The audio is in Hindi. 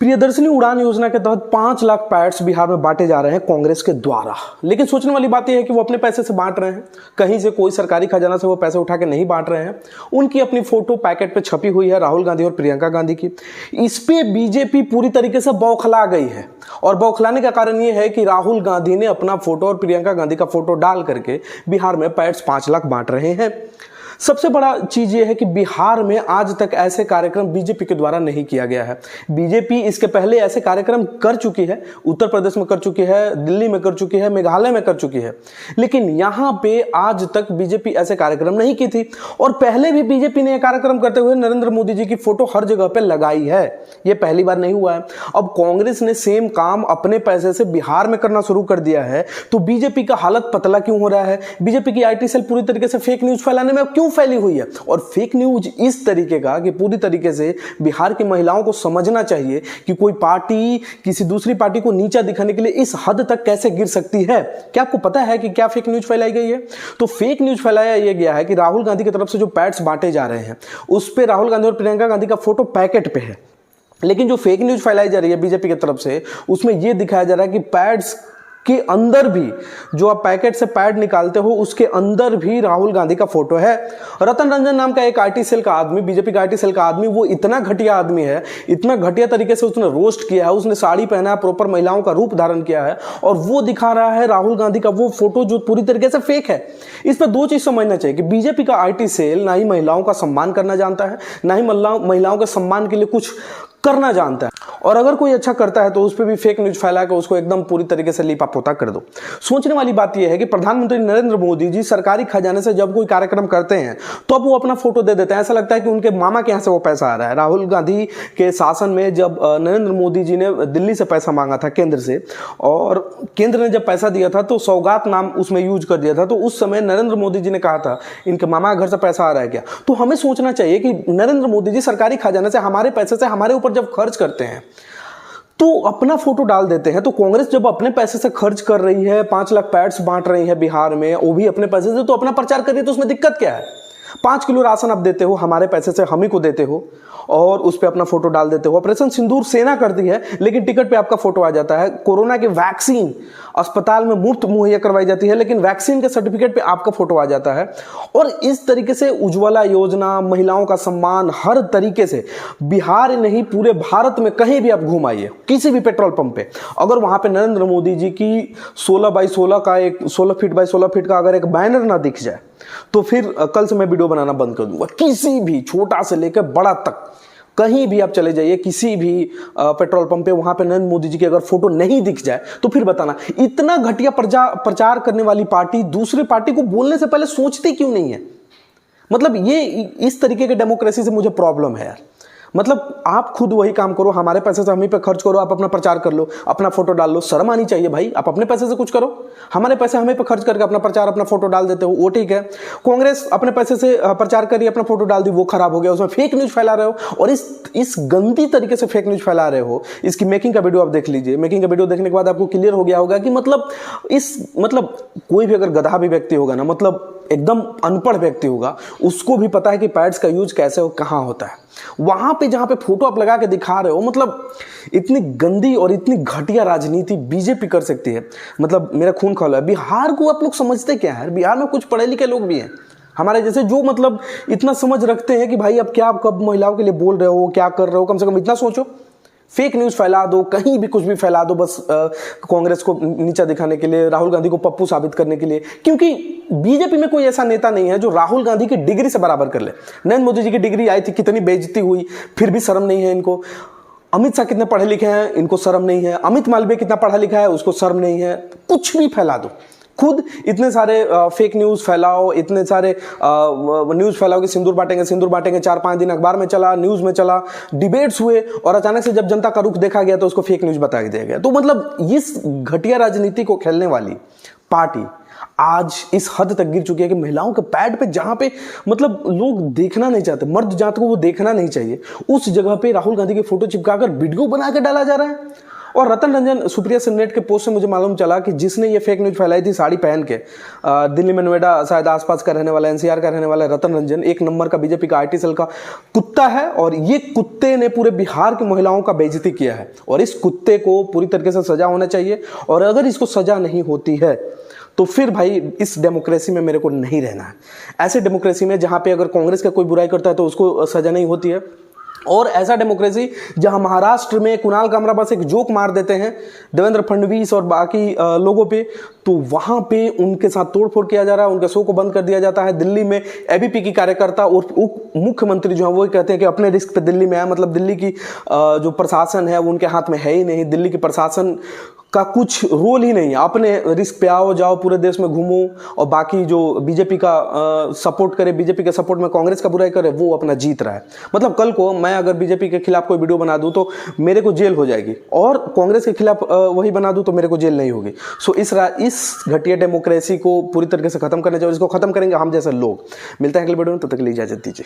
प्रियदर्शनी उड़ान योजना के तहत 5 लाख पैड्स बिहार में बांटे जा रहे हैं कांग्रेस के द्वारा। लेकिन सोचने वाली बात यह है कि वो अपने पैसे से बांट रहे हैं, कहीं से कोई सरकारी खजाना से वो पैसे उठा के नहीं बांट रहे हैं। उनकी अपनी फोटो पैकेट पे छपी हुई है, राहुल गांधी और प्रियंका गांधी की। इस पे बीजेपी पूरी तरीके से बौखला गई है और बौखलाने का कारण ये है कि राहुल गांधी ने अपना फोटो और प्रियंका गांधी का फोटो डाल करके बिहार में पैड्स 5 लाख बांट रहे हैं। सबसे बड़ा चीज ये है कि बिहार में आज तक ऐसे कार्यक्रम बीजेपी के द्वारा नहीं किया गया है। बीजेपी इसके पहले ऐसे कार्यक्रम कर चुकी है, उत्तर प्रदेश में कर चुकी है, दिल्ली में कर चुकी है, मेघालय में कर चुकी है, लेकिन यहां पे आज तक बीजेपी ऐसे कार्यक्रम नहीं की थी। और पहले भी बीजेपी ने यह कार्यक्रम करते हुए नरेंद्र मोदी जी की फोटो हर जगह पे लगाई है, यह पहली बार नहीं हुआ है। अब कांग्रेस ने सेम काम अपने पैसे से बिहार में करना शुरू कर दिया है, तो बीजेपी का हालत पतला क्यों हो रहा है? बीजेपी की आईटी सेल पूरी तरीके से फेक न्यूज फैलाने में क्यों फैली हुई है? और फेक न्यूज इस तरीके का कि पूरी तरीके से बिहार की महिलाओं को समझना चाहिए कि कोई पार्टी किसी दूसरी पार्टी को नीचा दिखाने के लिए इस हद तक कैसे गिर सकती है। क्या आपको पता है कि क्या फेक न्यूज फैलाई गई है? तो फेक न्यूज फैलाया यह गया है कि राहुल गांधी की तरफ से जो पैड्स बांटे जा रहे हैं उस पे राहुल गांधी और प्रियंका गांधी का फोटो पैकेट पे है, लेकिन जो फेक न्यूज फैलाई जा रही है बीजेपी की तरफ से उसमें यह दिखाया जा रहा है कि पैड्स के अंदर भी, जो आप पैकेट से पैड निकालते हो उसके अंदर भी राहुल गांधी का फोटो है। रतन रंजन नाम का एक आईटी सेल का आदमी, बीजेपी का आईटी सेल का आदमी, वो इतना घटिया आदमी है, इतना घटिया तरीके से उसने रोस्ट किया है, उसने साड़ी पहना है, प्रॉपर महिलाओं का रूप धारण किया है और वो दिखा रहा है राहुल गांधी का वो फोटो जो पूरी तरीके से फेक है। इस पर दो चीज समझना चाहिए कि बीजेपी का आईटी सेल ना ही महिलाओं का सम्मान करना जानता है, ना ही महिलाओं के सम्मान के लिए कुछ करना जानता है, और अगर कोई अच्छा करता है तो उस पर भी फेक न्यूज फैला के उसको एकदम पूरी तरीके से लीपा पोता कर दो। सोचने वाली बात यह है कि प्रधानमंत्री नरेंद्र मोदी जी सरकारी खजाने से जब कोई कार्यक्रम करते हैं तो अब वो अपना फोटो दे देते हैं, ऐसा लगता है कि उनके मामा के यहाँ से वो पैसा आ रहा है। राहुल गांधी के शासन में जब नरेंद्र मोदी जी ने दिल्ली से पैसा मांगा था केंद्र से, और केंद्र ने जब पैसा दिया था तो सौगात नाम उसमें यूज कर दिया था, तो उस समय नरेंद्र मोदी जी ने कहा था इनके मामा के घर से पैसा आ रहा है क्या? तो हमें सोचना चाहिए कि नरेंद्र मोदी जी सरकारी खजाने से हमारे पैसे से हमारे ऊपर जब खर्च करते हैं तो अपना फोटो डाल देते हैं। तो कांग्रेस जब अपने पैसे से खर्च कर रही है, 5 लाख पैड्स बांट रही है बिहार में, वो भी अपने पैसे से, तो अपना प्रचार कर रही है, तो उसमें दिक्कत क्या है? 5 किलो राशन आप देते हो हमारे पैसे से, हम ही को देते हो और उस पे अपना फोटो डाल देते हो। ऑपरेशन सिंदूर सेना करती है लेकिन टिकट पे आपका फोटो आ जाता है। कोरोना की वैक्सीन अस्पताल में मुफ्त मुहैया करवाई जाती है लेकिन वैक्सीन के सर्टिफिकेट पे आपका फोटो आ जाता है। और इस तरीके से उज्ज्वला योजना, महिलाओं का सम्मान, हर तरीके से बिहार नहीं पूरे भारत में कहीं भी आप घूम आइए, किसी भी पेट्रोल पंप पे, अगर वहां पे नरेंद्र मोदी जी की 16 बाई 16 का एक 16 फीट बाई 16 फीट का अगर एक बैनर ना दिख जाए तो फिर कल से मैं वीडियो बनाना बंद कर दूंगा। किसी भी छोटा से लेकर बड़ा तक कहीं भी आप चले जाइए, किसी भी पेट्रोल पंप पे, वहां पे नरेंद्र मोदी जी की अगर फोटो नहीं दिख जाए तो फिर बताना इतना घटिया प्रचार करने वाली पार्टी दूसरे पार्टी को बोलने से पहले सोचती क्यों नहीं है? मतलब ये इस तरीके के डेमोक्रेसी से मुझे प्रॉब्लम है यार। मतलब आप खुद वही काम करो, हमारे पैसे से हम ही पे खर्च करो, आप अपना प्रचार कर लो, अपना फोटो डाल लो, शर्म आनी चाहिए भाई। आप अपने पैसे से कुछ करो, हमारे पैसे हमें पे खर्च करके अपना प्रचार, अपना फोटो डाल देते हो, वो ठीक है। कांग्रेस अपने पैसे से प्रचार करी, अपना फोटो डाल दी, वो खराब हो गया, उसमें फेक न्यूज फैला रहे हो और इस गंदी तरीके से फेक न्यूज फैला रहे हो। इसकी मेकिंग का वीडियो आप देख लीजिए, मेकिंग का वीडियो देखने के बाद आपको क्लियर हो गया होगा कि मतलब कोई भी अगर गधा भी व्यक्ति होगा ना, मतलब एकदम अनपढ़ व्यक्ति होगा, उसको भी पता है कि पैड्स का यूज कैसे और कहां होता है। वहां पे जहां पे फोटो आप लगा के दिखा रहे हो, मतलब इतनी गंदी और इतनी घटिया राजनीति बीजेपी कर सकती है, मतलब मेरा खून खौला है। बिहार को आप लोग समझते क्या है? बिहार में कुछ पढ़े लिखे लोग भी हैं हमारे जैसे, जो मतलब इतना समझ रखते हैं कि भाई अब क्या, कब महिलाओं के लिए बोल रहे हो, क्या कर रहे हो, कम से कम इतना सोचो। फेक न्यूज फैला दो, कहीं भी कुछ भी फैला दो, बस कांग्रेस को नीचा दिखाने के लिए, राहुल गांधी को पप्पू साबित करने के लिए। क्योंकि बीजेपी में कोई ऐसा नेता नहीं है जो राहुल गांधी की डिग्री से बराबर कर ले। नरेंद्र मोदी जी की डिग्री आई थी, कितनी बेइज्जती हुई, फिर भी शर्म नहीं है इनको। अमित शाह कितने पढ़े लिखे हैं, इनको शर्म नहीं है। अमित मालवीय कितना पढ़ा लिखा है, उसको शर्म नहीं है। कुछ भी फैला दो, खुद इतने सारे फेक न्यूज फैलाओ, इतने सारे न्यूज फैलाओ कि सिंदूर बांटेंगे 4-5 दिन अखबार में चला, न्यूज में चला, डिबेट्स हुए, और अचानक से जब जनता का रुख देखा गया तो उसको फेक न्यूज बता दिया गया। तो मतलब इस घटिया राजनीति को खेलने वाली पार्टी आज इस हद तक गिर चुकी है कि महिलाओं के पैड पे, जहां पे मतलब लोग देखना नहीं चाहते, मर्द जात को वो देखना नहीं चाहिए, उस जगह पे राहुल गांधी की फोटो चिपकाकर वीडियो बना के डाला जा रहा है। और रतन रंजन सुप्रिया सेनेट के पोस्ट से मुझे मालूम चला कि जिसने ये फेक न्यूज फैलाई थी साड़ी पहन के, दिल्ली में नोएडा शायद आसपास का रहने वाला, एनसीआर का रहने वाला रतन रंजन एक नंबर का बीजेपी का आईटी सेल का कुत्ता है, और ये कुत्ते ने पूरे बिहार की महिलाओं का बेइज्जती किया है, और इस कुत्ते को पूरी तरीके से सजा होना चाहिए। और अगर इसको सजा नहीं होती है तो फिर भाई इस डेमोक्रेसी में मेरे को नहीं रहना है। ऐसे डेमोक्रेसी में जहां पे अगर कांग्रेस का कोई बुराई करता है तो उसको सजा नहीं होती है, और ऐसा डेमोक्रेसी जहां महाराष्ट्र में कुणाल कामरा बस एक जोक मार देते हैं देवेंद्र फडणवीस और बाकी लोगों पे, तो वहां पे उनके साथ तोड़फोड़ किया जा रहा है, उनके शो को बंद कर दिया जाता है। दिल्ली में एबीपी की कार्यकर्ता और उप मुख्यमंत्री जो है वो कहते हैं कि अपने रिस्क पे दिल्ली में आए, मतलब दिल्ली की जो प्रशासन है वो उनके हाथ में है ही नहीं, दिल्ली की प्रशासन का कुछ रोल ही नहीं है, अपने रिस्क पे आओ जाओ पूरे देश में घूमो, और बाकी जो बीजेपी का सपोर्ट करे, बीजेपी के सपोर्ट में कांग्रेस का बुराई करे, वो अपना जीत रहा है। मतलब कल को मैं अगर बीजेपी के खिलाफ कोई वीडियो बना दूं तो मेरे को जेल हो जाएगी, और कांग्रेस के खिलाफ वही बना दूं तो मेरे को जेल नहीं होगी। सो इस घटिया डेमोक्रेसी को पूरी तरीके से खत्म करना चाहिए, इसको खत्म करेंगे हम जैसे लोग। मिलते हैं अगले वीडियो में, तब तक के लिए इजाजत दीजिए।